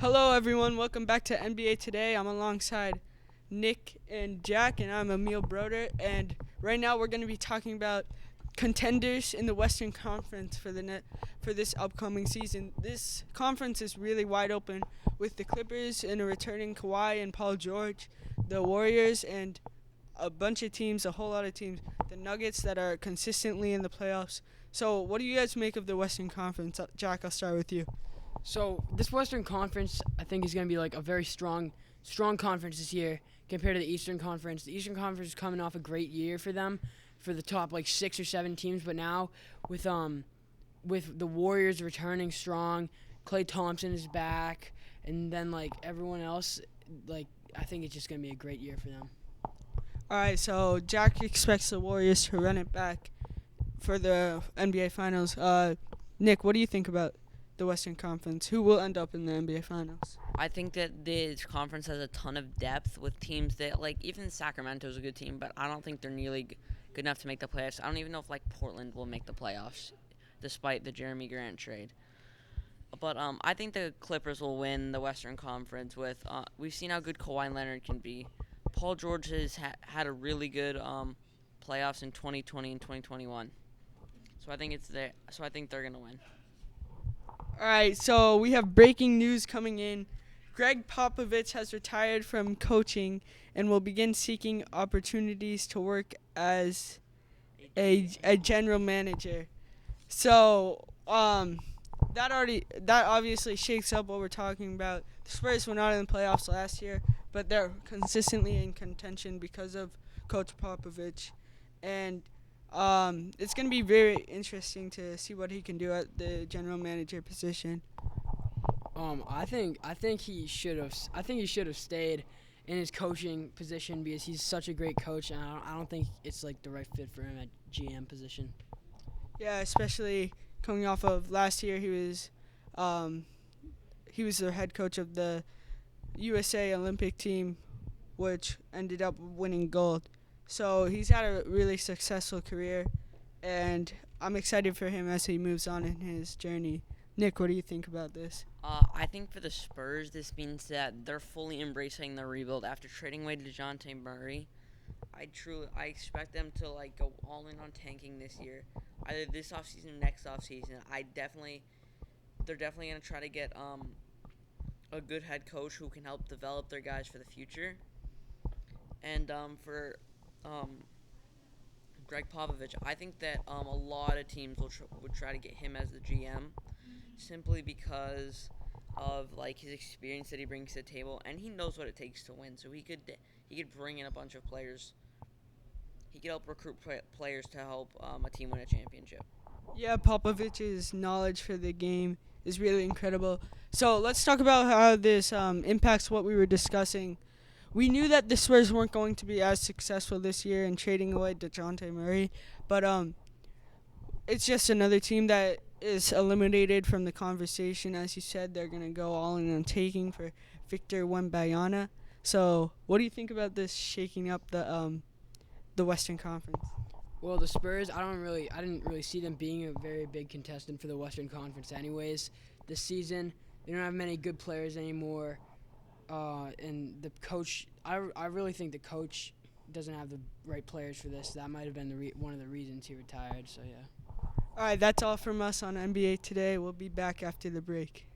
Hello, everyone. Welcome back to NBA Today. I'm alongside Nick and Jack, and I'm Emil Broder. And right now, we're going to be talking about contenders in the Western Conference for this upcoming season. This conference is really wide open with the Clippers and a returning Kawhi and Paul George, the Warriors, and a bunch of teams, a whole lot of teams. The Nuggets that are consistently in the playoffs. So, what do you guys make of the Western Conference? Jack, I'll start with you. So this Western Conference, I think, is going to be like a very strong conference this year compared to the Eastern Conference. The Eastern Conference is coming off a great year for them, for the top like 6 or 7 teams. But now with the Warriors returning strong, Klay Thompson is back, and then like everyone else, like I think it's just going to be a great year for them. All right, so Jack expects the Warriors to run it back for the NBA Finals. Nick, what do you think about the Western Conference? Who will end up in the NBA Finals? I think that this conference has a ton of depth with teams that, like, even Sacramento's a good team, but I don't think they're nearly good enough to make the playoffs. I don't even know if, like, Portland will make the playoffs, despite the Jeremy Grant trade. But I think the Clippers will win the Western Conference with, we've seen how good Kawhi Leonard can be. Paul George has had a really good playoffs in 2020 and 2021. So I think they're going to win. All right, so we have breaking news coming in. Greg Popovich has retired from coaching and will begin seeking opportunities to work as a general manager. So, that obviously shakes up what we're talking about. The Spurs were not in the playoffs last year, but they're consistently in contention because of Coach Popovich, and it's going to be very interesting to see what he can do at the general manager position. I think he should have stayed in his coaching position because he's such a great coach, and I don't think it's like the right fit for him at GM position. Yeah, especially coming off of last year, he was the head coach of the USA Olympic team, which ended up winning gold. So he's had a really successful career, and I'm excited for him as he moves on in his journey. Nick, what do you think about this? I think for the Spurs, this means that they're fully embracing the rebuild after trading away DeJounte Murray. I expect them to like go all in on tanking this year, either this offseason or next offseason. They're definitely gonna try to get a good head coach who can help develop their guys for the future. And for Greg Popovich, I think that a lot of teams would try to get him as the GM, simply because of like his experience that he brings to the table, and he knows what it takes to win. So he could bring in a bunch of players. He could help recruit players to help a team win a championship. Yeah, Popovich's knowledge for the game is really incredible. So let's talk about how this impacts what we were discussing. We knew that the Spurs weren't going to be as successful this year in trading away DeJounte Murray, but it's just another team that is eliminated from the conversation. As you said, they're going to go all in on taking for Victor Wembanyama. So what do you think about this shaking up the Western Conference? Well, the Spurs, I didn't really see them being a very big contestant for the Western Conference anyways. This season, they don't have many good players anymore. And the coach, I really think the coach doesn't have the right players for this. That might have been one of the reasons he retired, so yeah. All right, that's all from us on NBA Today. We'll be back after the break.